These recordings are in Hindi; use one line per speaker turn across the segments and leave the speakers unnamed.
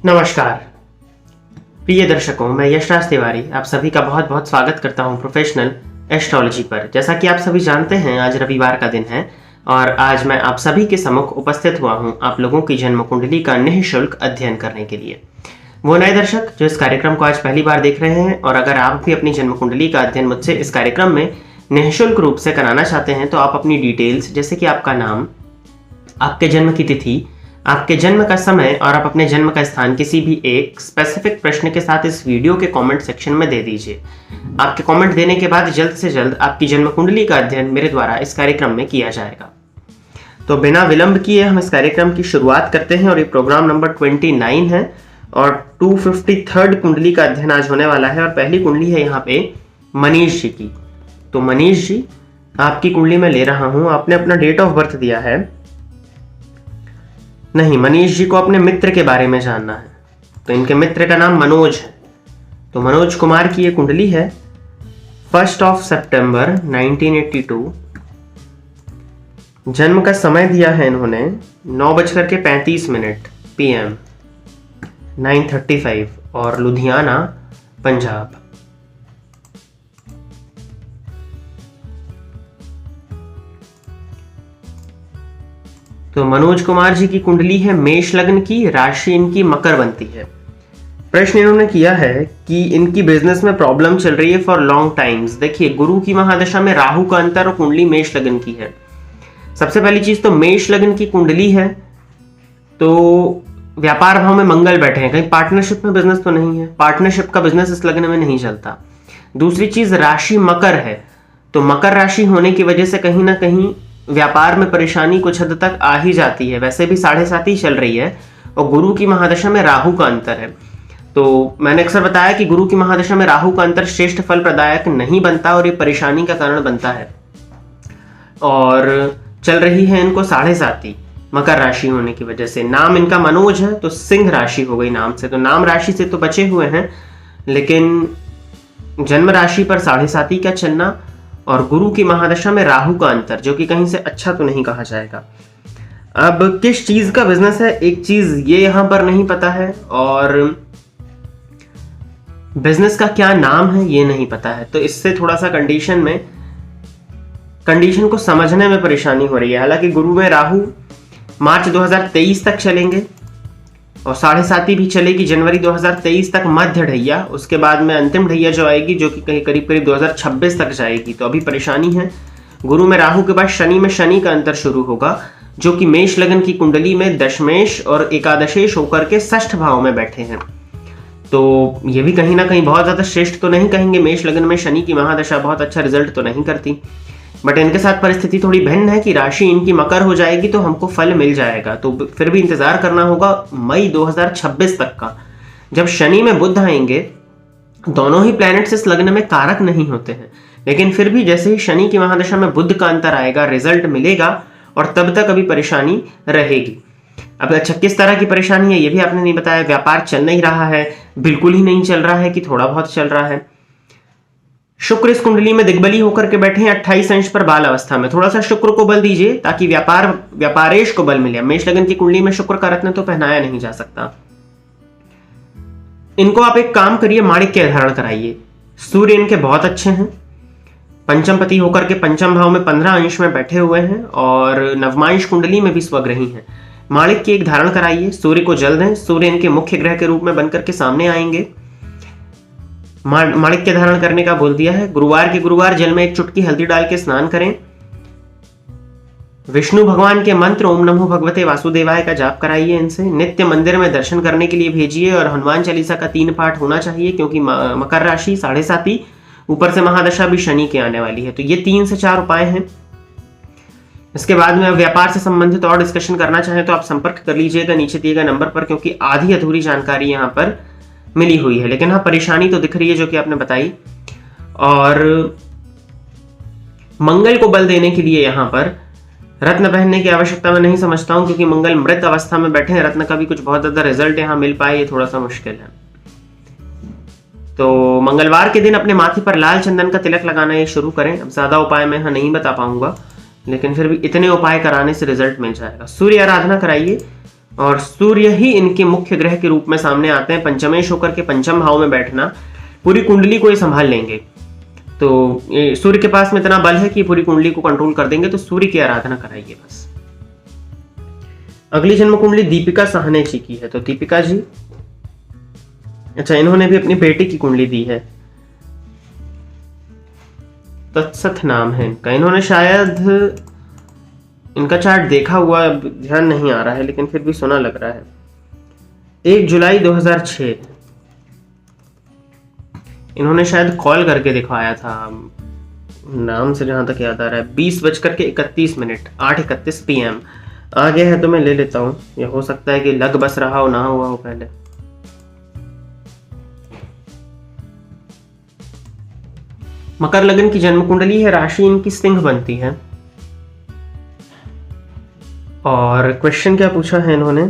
नमस्कार प्रिय दर्शकों, मैं यशराज तिवारी आप सभी का बहुत बहुत स्वागत करता हूं प्रोफेशनल एस्ट्रोलॉजी पर। जैसा कि आप सभी जानते हैं, आज रविवार का दिन है और आज मैं आप सभी के सम्मुख उपस्थित हुआ हूं आप लोगों की जन्म कुंडली का निःशुल्क अध्ययन करने के लिए। वो नए दर्शक जो इस कार्यक्रम को आज पहली बार देख रहे हैं और अगर आप भी अपनी जन्म कुंडली का अध्ययन मुझसे इस कार्यक्रम में निःशुल्क रूप से कराना चाहते हैं तो आप अपनी डिटेल्स जैसे कि आपका नाम, आपके जन्म की तिथि, आपके जन्म का समय और आप अपने जन्म का स्थान किसी भी एक स्पेसिफिक प्रश्न के साथ इस वीडियो के कमेंट सेक्शन में दे दीजिए। आपके कमेंट देने के बाद जल्द से जल्द आपकी जन्म कुंडली का अध्ययन मेरे द्वारा इस कार्यक्रम में किया जाएगा। तो बिना विलंब किए हम इस कार्यक्रम की शुरुआत करते हैं और ये प्रोग्राम नंबर 29 है और 253 कुंडली का अध्ययन आज होने वाला है और पहली कुंडली है यहाँ पे मनीष जी की। तो मनीष जी, आपकी कुंडली में ले रहा हूं। आपने अपना डेट ऑफ बर्थ दिया है नहीं, मनीष जी को अपने मित्र के बारे में जानना है। तो इनके मित्र का नाम मनोज है। तो मनोज कुमार की ये कुंडली है 1 सितंबर 1982। जन्म का समय दिया है इन्होंने 9:35 PM 9:35 और लुधियाना, पंजाब। तो मनोज कुमार जी की कुंडली है मेष लग्न की, राशि इनकी मकर बनती है। प्रश्न इन्होंने किया है कि इनकी बिजनेस में प्रॉब्लम चल रही है फॉर लॉन्ग टाइम्स। देखिए, गुरु की महादशा में राहु का अंतर और कुंडली मेष लग्न की है। सबसे पहली चीज तो मेष लग्न की कुंडली है तो व्यापार भाव में मंगल बैठे हैं, कहीं पार्टनरशिप में बिजनेस तो नहीं है, पार्टनरशिप का बिजनेस इस लग्न में नहीं चलता। दूसरी चीज राशि मकर है तो मकर राशि होने की वजह से कहीं ना कहीं व्यापार में परेशानी कुछ हद तक आ ही जाती है। वैसे भी 7.5 चल रही है और गुरु की महादशा में राहु का अंतर है। तो मैंने अक्सर बताया कि गुरु की महादशा में राहु का अंतर श्रेष्ठ फल प्रदायक नहीं बनता और ये परेशानी का कारण बनता है। और चल रही है इनको 7.5 मकर राशि होने की वजह से। नाम इनका मनोज है तो सिंह राशि हो गई नाम से, तो नाम राशि से तो बचे हुए हैं, लेकिन जन्म राशि पर 7.5 का चलना और गुरु की महादशा में राहु का अंतर जो कि कहीं से अच्छा तो नहीं कहा जाएगा। अब किस चीज का बिजनेस है, एक चीज ये यहां पर नहीं पता है और बिजनेस का क्या नाम है ये नहीं पता है। तो इससे थोड़ा सा कंडीशन को समझने में परेशानी हो रही है। हालांकि गुरु में राहु मार्च 2023 तक चलेंगे और 7.5 भी चलेगी जनवरी 2023 तक मध्य ढैया, उसके बाद में अंतिम ढैया जो आएगी जो कि कहीं करीब 2026 तक जाएगी। तो अभी परेशानी है। गुरु में राहु के बाद शनि में शनि का अंतर शुरू होगा जो कि मेष लग्न की कुंडली में दशमेश और एकादशेश होकर के 6ठ भाव में बैठे हैं। तो ये भी कहीं ना कहीं बहुत ज्यादा श्रेष्ठ तो नहीं कहेंगे। मेष लग्न में शनि की महादशा बहुत अच्छा रिजल्ट तो नहीं करती, बट इनके साथ परिस्थिति थोड़ी भिन्न है कि राशि इनकी मकर हो जाएगी तो हमको फल मिल जाएगा। तो फिर भी इंतजार करना होगा मई 2026 तक का, जब शनि में बुध आएंगे। दोनों ही प्लैनेट्स इस लग्न में कारक नहीं होते हैं, लेकिन फिर भी जैसे ही शनि की महादशा में बुध का अंतर आएगा रिजल्ट मिलेगा और तब तक अभी परेशानी रहेगी। अब अच्छा, किस तरह की परेशानी है ये भी आपने नहीं बताया। व्यापार चल नहीं रहा है, बिल्कुल ही नहीं चल रहा है कि थोड़ा बहुत चल रहा है। शुक्र इस कुंडली में दिग्बली होकर के बैठे हैं 28 अंश पर बाल अवस्था में। थोड़ा सा शुक्र को बल दीजिए ताकि व्यापारेश को बल मिले। मेष लग्न की कुंडली में शुक्र का रत्न तो पहनाया नहीं जा सकता। इनको आप एक काम करिए, माणिक्य धारण कराइए। सूर्य इनके बहुत अच्छे हैं, पंचम पति होकर के पंचम भाव में 15 अंश में बैठे हुए हैं और नवमांश कुंडली में भी स्वग्रही हैं। माणिक्य एक धारण कराइए, सूर्य को जल दें। सूर्य इनके मुख्य ग्रह के रूप में बनकर के सामने आएंगे। माणिक्य धारण करने का बोल दिया है। गुरुवार के गुरुवार जल में एक चुटकी हल्दी डाल के स्नान करें। विष्णु भगवान के मंत्र ओम नमो भगवते वासुदेवाय का जाप कराइए इनसे। नित्य मंदिर में दर्शन करने के लिए भेजिए और हनुमान चालीसा का 3 पाठ होना चाहिए क्योंकि मकर राशि 7.5 ऊपर से महादशा भी शनि के आने वाली है। तो ये 3 से 4 उपाय हैं। इसके बाद में व्यापार से संबंधित और डिस्कशन करना चाहें तो आप संपर्क कर लीजिएगा नीचे दिए गए नंबर पर, क्योंकि आधी अधूरी जानकारी यहाँ पर मिली हुई है। लेकिन हाँ, परेशानी तो दिख रही है जो कि आपने बताई। और मंगल को बल देने के लिए यहाँ पर रत्न पहनने की आवश्यकता मैं नहीं समझता हूं, क्योंकि मंगल मृत अवस्था में बैठे हैं। रत्न का भी कुछ बहुत ज्यादा रिजल्ट यहाँ मिल पाए ये थोड़ा सा मुश्किल है। तो मंगलवार के दिन अपने माथे पर लाल चंदन का तिलक लगाना ये शुरू करें। अब ज्यादा उपाय मैं यहाँ नहीं बता पाऊंगा, लेकिन फिर भी इतने उपाय कराने से रिजल्ट मिल जाएगा। सूर्य आराधना कराइए और सूर्य ही इनके मुख्य ग्रह के रूप में सामने आते हैं। पंचमेश होकर के पंचम भाव में बैठना, पूरी कुंडली को ये संभाल लेंगे। तो सूर्य के पास में इतना बल है कि पूरी कुंडली को कंट्रोल कर देंगे, तो सूर्य की आराधना कराइए बस। अगली जन्म कुंडली दीपिका साहने जी की है। तो दीपिका जी, अच्छा, इन्होंने भी अपनी बेटी की कुंडली दी है, तत्सत नाम है इनका। इन्होंने शायद इनका चार्ट देखा हुआ, ध्यान नहीं आ रहा है, लेकिन फिर भी सुना लग रहा है। 1 जुलाई 2006 इन्होंने शायद कॉल करके दिखवाया था, नाम से जहां तक याद आ रहा है। 20:31 8:31 PM आगे है, तो मैं ले लेता हूं। यह हो सकता है कि लग बस रहा हो, ना हुआ हो पहले। मकर लग्न की जन्म कुंडली है, राशि इनकी सिंह बनती है। और क्वेश्चन क्या पूछा है इन्होंने,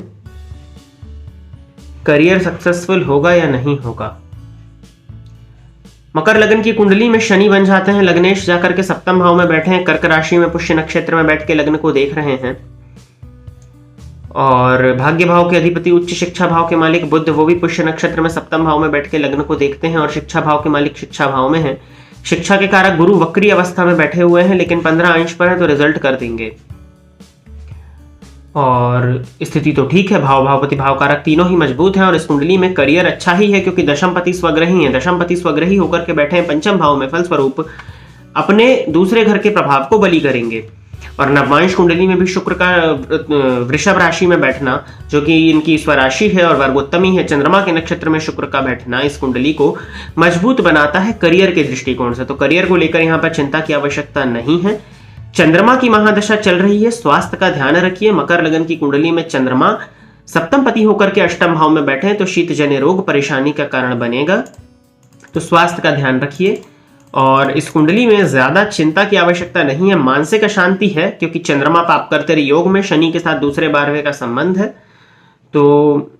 करियर सक्सेसफुल होगा या नहीं होगा। मकर लग्न की कुंडली में शनि बन जाते हैं, लग्नेश जाकर के सप्तम भाव में बैठे हैं, कर्क राशि में पुष्य नक्षत्र में बैठ के लग्न को देख रहे हैं। और भाग्य भाव के अधिपति उच्च शिक्षा भाव के मालिक बुध, वो भी पुष्य नक्षत्र में सप्तम भाव में बैठ के लग्न को देखते हैं। और शिक्षा भाव के मालिक शिक्षा भाव में है। शिक्षा के कारक गुरु वक्री अवस्था में बैठे हुए हैं, लेकिन 15 अंश पर है, तो रिजल्ट कर देंगे। और स्थिति तो ठीक है, भाव भावपति भाव कारक तीनों ही मजबूत हैं। और इस कुंडली में करियर अच्छा ही है, क्योंकि दशमपति स्वग्रही है। दशमपति स्वग्रही होकर के बैठे हैं पंचम भाव में, फलस्वरूप अपने दूसरे घर के प्रभाव को बली करेंगे। और नवमांश कुंडली में भी शुक्र का वृषभ राशि में बैठना, जो कि इनकी स्वराशि है और वर्गोत्तमी है, चंद्रमा के नक्षत्र में शुक्र का बैठना इस कुंडली को मजबूत बनाता है करियर के दृष्टिकोण से। तो करियर को लेकर यहाँ पर चिंता की आवश्यकता नहीं है। चंद्रमा की महादशा चल रही है, स्वास्थ्य का ध्यान रखिए। मकर लगन की कुंडली में चंद्रमा सप्तम पति होकर के अष्टम भाव में बैठे हैं, तो शीतजन्य रोग परेशानी का कारण बनेगा, तो स्वास्थ्य का ध्यान रखिए। और इस कुंडली में ज्यादा चिंता की आवश्यकता नहीं है, मानसिक अशांति है, क्योंकि चंद्रमा पाप करते योग में शनि के साथ दूसरे 12वें का संबंध है। तो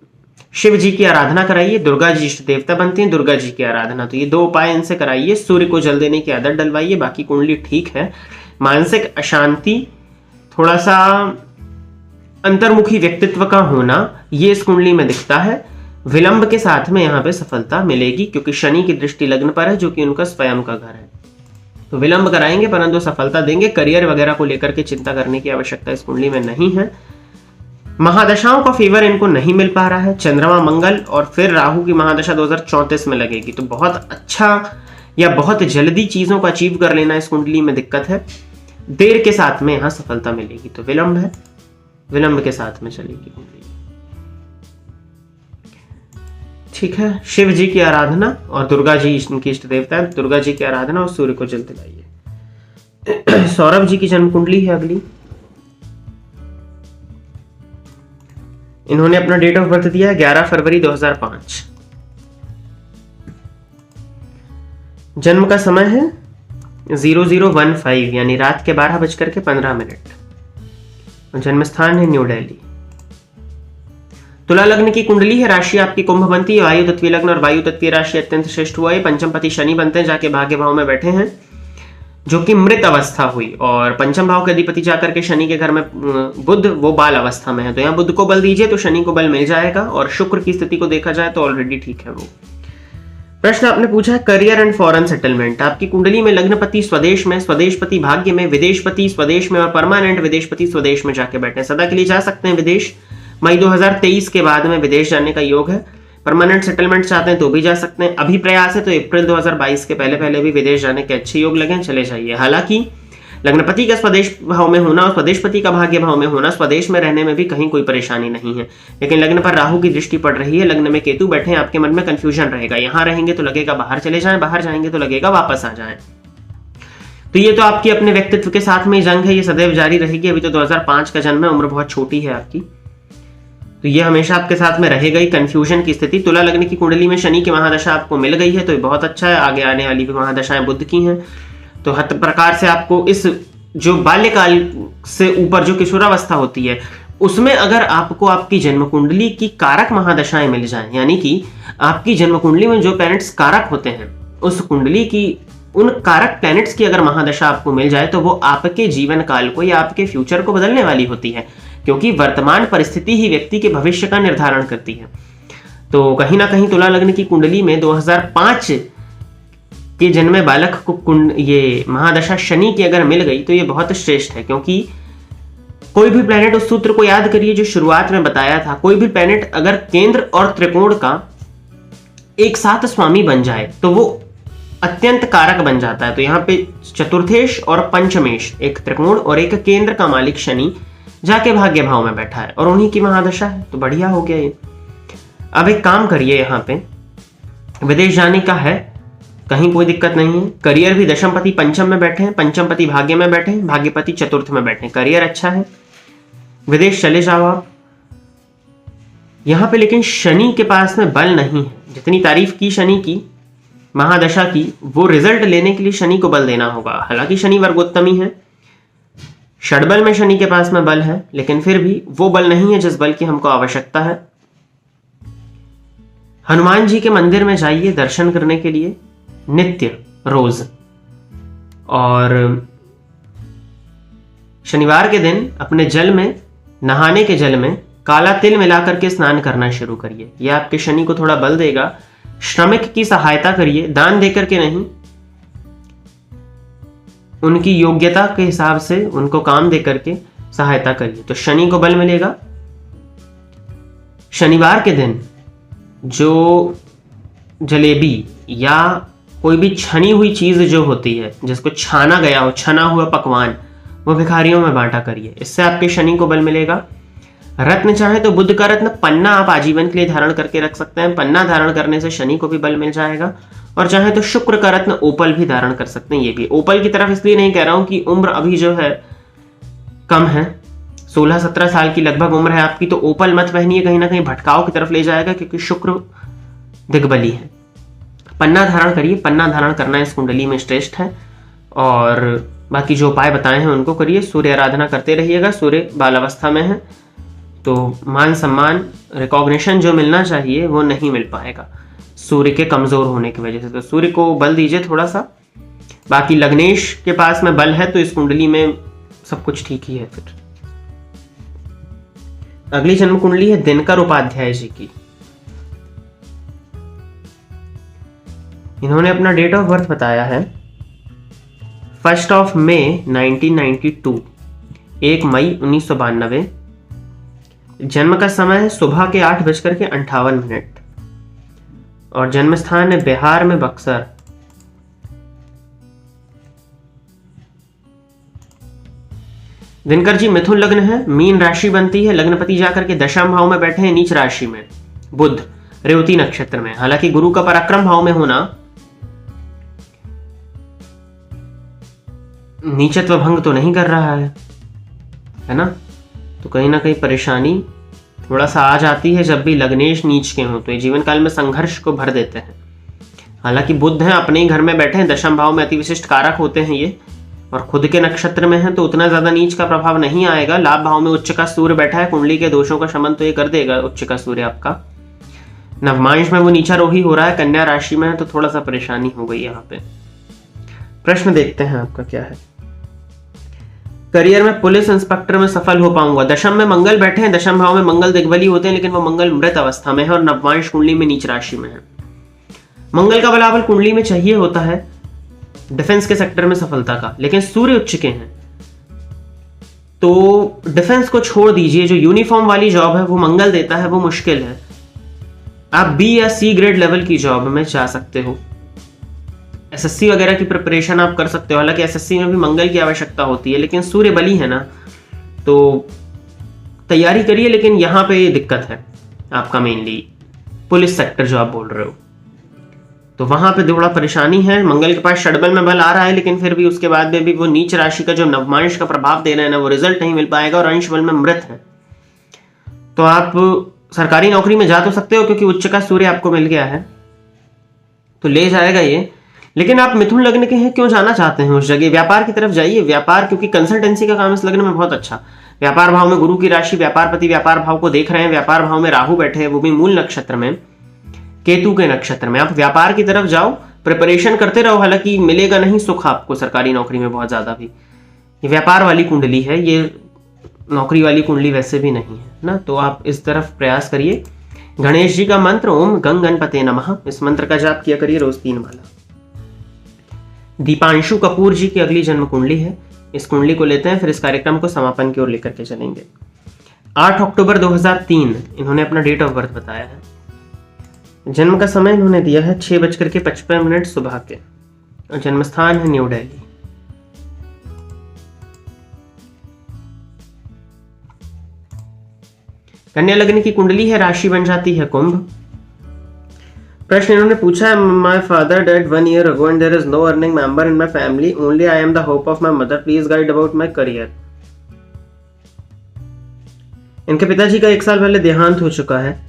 शिव जी की आराधना कराइए, दुर्गा जी इष्ट देवता बनती हैं, दुर्गा जी की आराधना, तो ये 2 उपाय इनसे कराइए। सूर्य को जल देने की आदत डलवाइए, बाकी कुंडली ठीक है। मानसिक अशांति, थोड़ा सा अंतर्मुखी व्यक्तित्व का होना, ये इस कुंडली में दिखता है। विलंब के साथ में यहाँ पे सफलता मिलेगी, क्योंकि शनि की दृष्टि लग्न पर है, जो कि उनका स्वयं का घर है। तो विलंब कराएंगे परंतु सफलता देंगे। करियर वगैरह को लेकर के चिंता करने की आवश्यकता इस कुंडली में नहीं है। महादशाओं का फेवर इनको नहीं मिल पा रहा है। चंद्रमा मंगल और फिर राहु की महादशा 2034 में लगेगी, तो बहुत अच्छा या बहुत जल्दी चीजों को अचीव कर लेना इस कुंडली में दिक्कत है। देर के साथ में यहाँ सफलता मिलेगी, तो विलंब है, विलंब के साथ में चलेगी कुंडली। ठीक है, शिव जी की आराधना और दुर्गा जी इनकी इष्ट देवता है, दुर्गा जी की आराधना और सूर्य को जल दिलाइए। सौरभ जी की जन्म कुंडली है अगली। इन्होंने अपना डेट ऑफ बर्थ दिया है 11 फरवरी 2005। जन्म का समय है 0015 यानी रात के 12:15 जन्म स्थान है न्यू दिल्ली। तुला लग्न की कुंडली है, राशि आपकी कुंभ बनती है। वायु तत्वीय लग्न और वायु तत्वीय राशि अत्यंत श्रेष्ठ हुआ है। पंचम पति शनि बनते हैं, जाके भाग्य भाव में बैठे हैं, जो कि मृत अवस्था हुई। और पंचम भाव के अधिपति जाकर के शनि के घर में बुध, वो बाल अवस्था में है, तो यहाँ बुध को बल दीजिए तो शनि को बल मिल जाएगा। और शुक्र की स्थिति को देखा जाए तो ऑलरेडी ठीक है वो। प्रश्न आपने पूछा है करियर एंड फॉरेन सेटलमेंट। आपकी कुंडली में लग्नपति स्वदेश में, स्वदेशपति भाग्य में, विदेशपति स्वदेश में और परमानेंट विदेशपति स्वदेश में जाके बैठे, सदा के लिए जा सकते हैं विदेश। मई 2023 के बाद में विदेश जाने का योग है। परमानेंट सेटलमेंट चाहते हैं तो भी जा सकते हैं। अभी प्रयास है तो अप्रैल 2022 के पहले भी विदेश जाने के अच्छे योग लगे, चले जाइए। हालांकि लग्नपति का स्वदेश भाव में होना और स्वदेशपति का भाग्य भाव में होना, स्वदेश में रहने में भी कहीं कोई परेशानी नहीं है। लेकिन लग्न पर राहु की दृष्टि पड़ रही है, लग्न में केतु बैठे हैं, आपके मन में कंफ्यूजन रहेगा। यहाँ रहेंगे तो लगेगा बाहर चले जाएं, बाहर जाएंगे तो लगेगा वापस आ जाएं। तो ये तो आपकी अपने व्यक्तित्व के साथ में जंग है, ये सदैव जारी रहेगी। अभी तो 2005 का जन्म है, उम्र बहुत छोटी है आपकी, तो ये हमेशा आपके साथ में रहेगा ही कंफ्यूजन की स्थिति। तुला लग्न की कुंडली में शनि की महादशा आपको मिल गई है, तो ये बहुत अच्छा है। आगे आने वाली भी महादशाएं बुध की हैं, तो हर प्रकार से आपको इस जो बाल्यकाल से ऊपर जो किशोरावस्था होती है, उसमें अगर आपको आपकी जन्म कुंडली की कारक महादशाएं मिल जाएं, यानी कि आपकी जन्म कुंडली में जो प्लैनेट्स कारक होते हैं, उस कुंडली की उन कारक प्लैनेट्स की अगर महादशा आपको मिल जाए, तो वो आपके जीवन काल को या आपके फ्यूचर को बदलने वाली होती है। क्योंकि वर्तमान परिस्थिति ही व्यक्ति के भविष्य का निर्धारण करती है। तो कहीं ना कहीं तुला लग्न की कुंडली में 2005 के जन्मे बालक को ये महादशा शनि की अगर मिल गई तो ये बहुत श्रेष्ठ है, क्योंकि कोई भी प्लैनेट, उस सूत्र को याद करिए जो शुरुआत में बताया था, कोई भी प्लैनेट अगर केंद्र और त्रिकोण का एक साथ स्वामी बन जाए तो वो अत्यंत कारक बन जाता है। तो यहाँ पे चतुर्थेश और पंचमेश, एक त्रिकोण और एक केंद्र का मालिक शनि जाके भाग्य भाव में बैठा है और उन्हीं की महादशा है, तो बढ़िया हो गया ये। अब एक काम करिए, यहाँ पे विदेश जाने का है, कहीं कोई दिक्कत नहीं है। करियर भी दशमपति पंचम में बैठे हैं, पंचमपति भाग्य में बैठे हैं, भाग्यपति चतुर्थ में बैठे हैं, करियर अच्छा है, विदेश चले जाओ आप। यहां पे लेकिन शनि के पास में बल नहीं है। जितनी तारीफ की शनि की महादशा की, वो रिजल्ट लेने के लिए शनि को बल देना होगा। हालांकि शनि वर्गोत्तमी है, षडबल में शनि के पास में बल है, लेकिन फिर भी वो बल नहीं है जिस बल की हमको आवश्यकता है। हनुमान जी के मंदिर में जाइए दर्शन करने के लिए नित्य रोज, और शनिवार के दिन अपने जल में, नहाने के जल में काला तिल मिलाकर के स्नान करना शुरू करिए। यह आपके शनि को थोड़ा बल देगा। श्रमिक की सहायता करिए, दान देकर के नहीं, उनकी योग्यता के हिसाब से उनको काम देकर के सहायता करिए, तो शनि को बल मिलेगा। शनिवार के दिन जो जलेबी या कोई भी छनी हुई चीज जो होती है, जिसको छाना गया हो, छना हुआ पकवान, वो भिखारियों में बांटा करिए, इससे आपके शनि को बल मिलेगा। रत्न चाहे तो बुद्ध का रत्न पन्ना आप आजीवन के लिए धारण करके रख सकते हैं, पन्ना धारण करने से शनि को भी बल मिल जाएगा। और चाहे तो शुक्र का रत्न ओपल भी धारण कर सकते हैं। ये भी ओपल की तरफ इसलिए नहीं कह रहा हूं कि उम्र अभी जो है कम है, 16-17 साल की लगभग उम्र है आपकी, तो ओपल मत पहनिए, कहीं ना कहीं भटकाव की तरफ ले जाएगा, क्योंकि शुक्र दिग्बली है। पन्ना धारण करिए, पन्ना धारण करना इस कुंडली में श्रेष्ठ है। और बाकी जो उपाय बताए हैं उनको करिए, सूर्य आराधना करते रहिएगा। सूर्य बालावस्था में है तो मान सम्मान, रिकॉग्निशन जो मिलना चाहिए वो नहीं मिल पाएगा सूर्य के कमजोर होने की वजह से, तो सूर्य को बल दीजिए थोड़ा सा। बाकी लग्नेश के पास में बल है तो इस कुंडली में सब कुछ ठीक ही है। फिर अगली जन्म कुंडली है दिनकर उपाध्याय जी की। इन्होंने अपना डेट ऑफ बर्थ बताया है 1 मई 1992, 1 मई 1992। जन्म का समय है सुबह के 8:58 और जन्म स्थान है बिहार में बक्सर। दिनकर जी मिथुन लग्न है, मीन राशि बनती है, लग्नपति जाकर के दशम भाव में बैठे हैं नीच राशि में, बुध रेवती नक्षत्र में। हालांकि गुरु का पराक्रम भाव में होना नीचत्व भंग तो नहीं कर रहा है ना, तो कहीं ना कहीं परेशानी थोड़ा सा आ जाती है जब भी लग्नेश नीच के हों, तो ये जीवन काल में संघर्ष को भर देते हैं। हालांकि बुध हैं, अपने ही घर में बैठे हैं, दशम भाव में अति विशिष्ट कारक होते हैं ये, और खुद के नक्षत्र में है तो उतना ज्यादा नीच का प्रभाव नहीं आएगा। लाभ भाव में उच्च का सूर्य बैठा है, कुंडली के दोषों का शमन तो ये कर देगा उच्च का सूर्य आपका। नवमांश में वो नीचारोही हो रहा है, कन्या राशि में है, तो थोड़ा सा परेशानी हो गई यहाँ पे। प्रश्न देखते हैं आपका क्या है। करियर में पुलिस इंस्पेक्टर में सफल हो पाऊंगा। दशम में मंगल बैठे हैं, दशम भाव में मंगल दिग्बली होते हैं, लेकिन वो मंगल मृत अवस्था में है और नवमांश कुंडली में नीच राशि में है। मंगल का बलाबल कुंडली में चाहिए होता है डिफेंस के सेक्टर में सफलता का, लेकिन सूर्य उच्च के हैं तो डिफेंस को छोड़ दीजिए। जो यूनिफॉर्म वाली जॉब है वो मंगल देता है, वो मुश्किल है। आप बी या सी ग्रेड लेवल की जॉब में जा सकते हो, एसएससी वगैरह की प्रिपरेशन आप कर सकते हो। हालांकि एसएससी में भी मंगल की आवश्यकता होती है, लेकिन सूर्य बली है ना, तो तैयारी करिए। लेकिन यहाँ पे ये दिक्कत है आपका, मेनली पुलिस सेक्टर जो आप बोल रहे हो, तो वहां पे थोड़ा परेशानी है। मंगल के पास षडबल में बल आ रहा है, लेकिन फिर भी उसके बाद में भी वो नीच राशि का जो नवमांश का प्रभाव दे रहे हैं ना, वो रिजल्ट नहीं मिल पाएगा और अंश बल में मृत है। तो आप सरकारी नौकरी में जा तो सकते हो क्योंकि उच्च का सूर्य आपको मिल गया है, तो ले जाएगा ये। लेकिन आप मिथुन लग्न के हैं, क्यों जाना चाहते हैं उस जगह? व्यापार की तरफ जाइए। व्यापार, क्योंकि कंसल्टेंसी का काम इस लग्न में बहुत अच्छा। व्यापार भाव में गुरु की राशि, व्यापारपति व्यापार भाव को देख रहे हैं, व्यापार भाव में राहु बैठे हैं, वो भी मूल नक्षत्र में, केतु के नक्षत्र में। आप व्यापार की तरफ जाओ, प्रिपरेशन करते रहो। हालांकि मिलेगा नहीं सुख आपको सरकारी नौकरी में बहुत ज्यादा भी। ये व्यापार वाली कुंडली है, ये नौकरी वाली कुंडली वैसे भी नहीं है ना, तो आप इस तरफ प्रयास करिए। गणेश जी का मंत्र ओम गंग गणपते नमः, इस मंत्र का जाप किया करिए रोज 3 माला। दीपांशु कपूर जी की अगली जन्म कुंडली है, इस कुंडली को लेते हैं, फिर इस कार्यक्रम को समापन की ओर लेकर के चलेंगे। 8 अक्टूबर 2003 इन्होंने अपना डेट ऑफ बर्थ बताया है। जन्म का समय इन्होंने दिया है 6:55 सुबह के, और जन्म स्थान है न्यू दिल्ली। कन्या लग्न की कुंडली है, राशि बन जाती है कुंभ। प्रश्न इन्होंने पूछा है, my father dead 1 year ago and there is no earning member in my family, only I am the hope of my mother, please guide about my career। इनके पिताजी का 1 साल पहले देहांत हो चुका है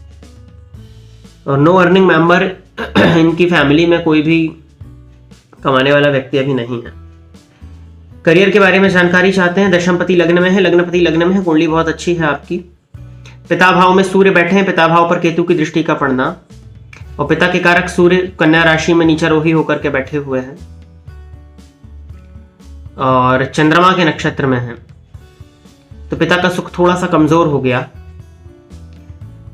और नो अर्निंग मेंबर इनकी फैमिली में कोई भी कमाने वाला व्यक्ति अभी नहीं है। करियर के बारे में जानकारी चाहते हैं, दशमपति लग्न में है, लग्नपति लग्न में है, कुंडली बहुत अच्छी है आपकी। पिता भाव में सूर्य बैठे हैं, पिता भाव पर केतु की दृष्टि का पड़ना, और पिता के कारक सूर्य कन्या राशि में नीचारोही होकर के बैठे हुए हैं और चंद्रमा के नक्षत्र में है, तो पिता का सुख थोड़ा सा कमजोर हो गया।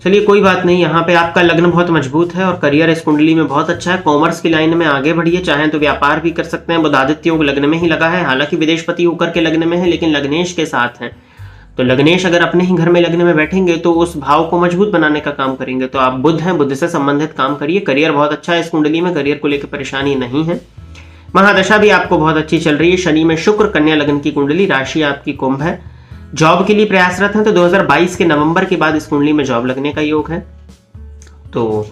चलिए कोई बात नहीं, यहाँ पे आपका लग्न बहुत मजबूत है और करियर इस कुंडली में बहुत अच्छा है। कॉमर्स की लाइन में आगे बढ़िए, चाहें तो व्यापार भी कर सकते हैं। बुधादित्य योग लग्न में ही लगा है, हालांकि विदेशपति होकर के लग्न में है, लेकिन लग्नेश के साथ है, तो लग्नेश अगर अपने ही घर में लग्न में बैठेंगे तो उस भाव को मजबूत बनाने का काम करेंगे। तो आप बुध हैं, बुध से संबंधित काम करिए। करियर बहुत अच्छा है इस कुंडली में, करियर को लेकर परेशानी नहीं है। महादशा भी आपको बहुत अच्छी चल रही है। शनि में शुक्र, कन्या लग्न की कुंडली, राशि आपकी कुंभ है। जॉब के लिए प्रयासरत हैं तो 2022 के नवंबर के बाद इस कुंडली में जॉब लगने का योग है, तो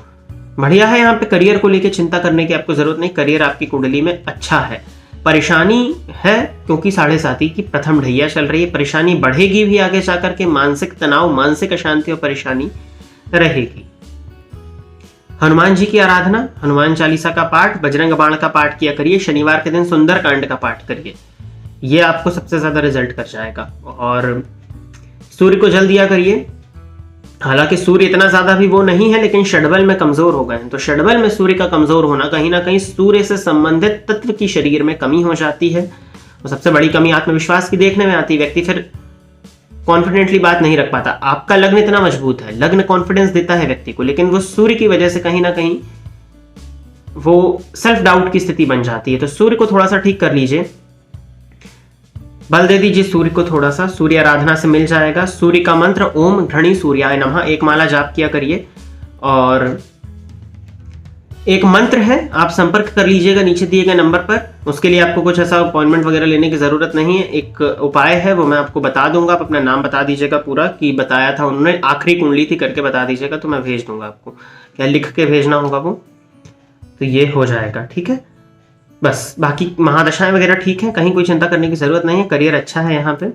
बढ़िया है। यहाँ पे करियर को लेकर चिंता करने की आपको जरूरत नहीं, करियर आपकी कुंडली में अच्छा है। परेशानी है क्योंकि 7.5 की प्रथम ढैया चल रही है, परेशानी बढ़ेगी भी आगे जाकर के, मानसिक तनाव, मानसिक अशांति और परेशानी रहेगी। हनुमान जी की आराधना, हनुमान चालीसा का पाठ, बजरंग बाण का पाठ किया करिए। शनिवार के दिन सुंदरकांड का पाठ करिए, ये आपको सबसे ज्यादा रिजल्ट कर जाएगा। और सूर्य को जल दिया करिए, हालांकि सूर्य इतना ज्यादा भी वो नहीं है, लेकिन षडबल में कमजोर हो गए हैं, तो षडबल में सूर्य का कमजोर होना कहीं ना कहीं सूर्य से संबंधित तत्व की शरीर में कमी हो जाती है। और सबसे बड़ी कमी आत्मविश्वास की देखने में आती है, व्यक्ति फिर कॉन्फिडेंटली बात नहीं रख पाता। आपका लग्न इतना मजबूत है, लग्न कॉन्फिडेंस देता है व्यक्ति को, लेकिन वो सूर्य की वजह से कहीं ना कहीं वो सेल्फ डाउट की स्थिति बन जाती है। तो सूर्य को थोड़ा सा ठीक कर लीजिए, बल दे दीजिए सूर्य को थोड़ा सा, सूर्य आराधना से मिल जाएगा। सूर्य का मंत्र ओम घृणी सूर्याय नमः, 1 माला जाप किया करिए। और एक मंत्र है, आप संपर्क कर लीजिएगा नीचे दिए गए नंबर पर, उसके लिए आपको कुछ ऐसा अपॉइंटमेंट वगैरह लेने की जरूरत नहीं है। एक उपाय है वो मैं आपको बता दूंगा, आप अपना नाम बता दीजिएगा पूरा कि बताया था उन्होंने, आखिरी कुंडली थी करके बता दीजिएगा, तो मैं भेज दूंगा आपको, क्या लिख के भेजना होगा वो, तो ये हो जाएगा, ठीक है। बस बाकी महादशाएं वगैरह ठीक है, कहीं कोई चिंता करने की जरूरत नहीं है, करियर अच्छा है। यहाँ पे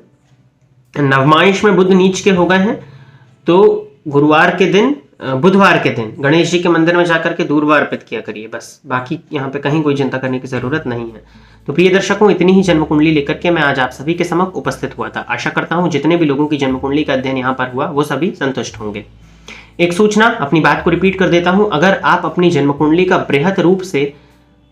नवमांश में बुध नीच के हो गए हैं, तो गुरुवार के दिन, बुधवार के दिन गणेश जी के मंदिर में जाकर के दूर्वा अर्पित किया करिए, बस बाकी यहाँ पे कहीं कोई चिंता करने की जरूरत नहीं है। तो प्रिय दर्शकों, इतनी ही जन्म कुंडली लेकर के मैं आज आप सभी के समक्ष उपस्थित हुआ था। आशा करता हूँ जितने भी लोगों की जन्म कुंडली का अध्ययन यहाँ पर हुआ वो सभी संतुष्ट होंगे। एक सूचना, अपनी बात को रिपीट कर देता हूँ, अगर आप अपनी जन्म कुंडली का बृहद रूप से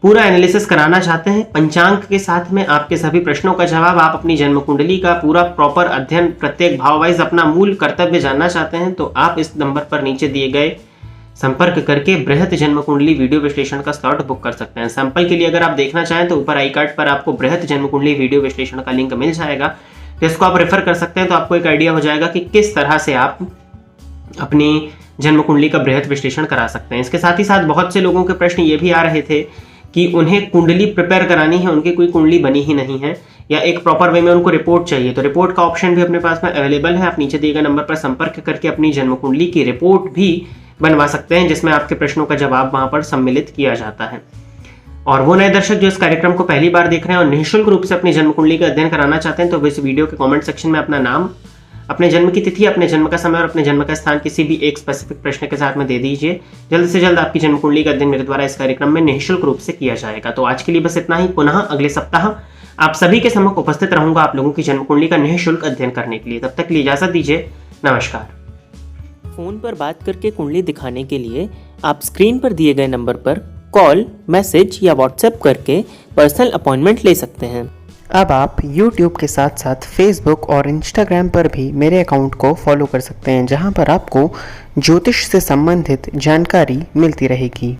पूरा एनालिसिस कराना चाहते हैं, पंचांग के साथ में आपके सभी प्रश्नों का जवाब, आप अपनी जन्म कुंडली का पूरा प्रॉपर अध्ययन, प्रत्येक भाव वाइज अपना मूल कर्तव्य जानना चाहते हैं, तो आप इस नंबर पर नीचे दिए गए संपर्क करके बृहद जन्म कुंडली वीडियो विश्लेषण का स्लॉट बुक कर सकते हैं। सैंपल के लिए अगर आप देखना चाहें तो ऊपर आई कार्ड पर आपको बृहद जन्म कुंडली वीडियो विश्लेषण का लिंक मिल जाएगा, जिसको आप रेफर कर सकते हैं, तो आपको एक आइडिया हो जाएगा कि किस तरह से आप अपनी जन्म कुंडली का बृहद विश्लेषण करा सकते हैं। इसके साथ ही साथ बहुत से लोगों के प्रश्न ये भी आ रहे थे कि उन्हें कुंडली प्रिपेयर करानी है, उनकी कोई कुंडली बनी ही नहीं है, या एक प्रॉपर वे में उनको रिपोर्ट चाहिए, तो रिपोर्ट का ऑप्शन भी अपने पास में अवेलेबल है। आप नीचे दिए गए नंबर पर संपर्क करके अपनी जन्म कुंडली की रिपोर्ट भी बनवा सकते हैं, जिसमें आपके प्रश्नों का जवाब वहां पर सम्मिलित किया जाता है। और वो नए दर्शक जो इस कार्यक्रम को पहली बार देख रहे हैं और निःशुल्क रूप से अपनी जन्म कुंडली का अध्ययन कराना चाहते हैं, तो इस वीडियो के कमेंट सेक्शन में अपना नाम, अपने जन्म की तिथि, अपने जन्म का समय और अपने जन्म का स्थान किसी भी एक स्पेसिफिक प्रश्न के साथ में दे दीजिए। जल्द से जल्द आपकी जन्म कुंडली का अध्ययन मेरे द्वारा इस कार्यक्रम में निःशुल्क रूप से किया जाएगा। तो आज के लिए बस इतना ही, पुनः अगले सप्ताह आप सभी के सम्मुख उपस्थित रहूंगा आप लोगों की जन्म कुंडली का निःशुल्क अध्ययन करने के लिए। तब तक के लिए इजाजत दीजिए, नमस्कार।
फोन पर बात करके कुंडली दिखाने के लिए आप स्क्रीन पर दिए गए नंबर पर कॉल, मैसेज या व्हाट्सएप करके पर्सनल अपॉइंटमेंट ले सकते हैं।
अब आप YouTube के साथ साथ Facebook और Instagram पर भी मेरे अकाउंट को फॉलो कर सकते हैं, जहां पर आपको ज्योतिष से संबंधित जानकारी मिलती रहेगी।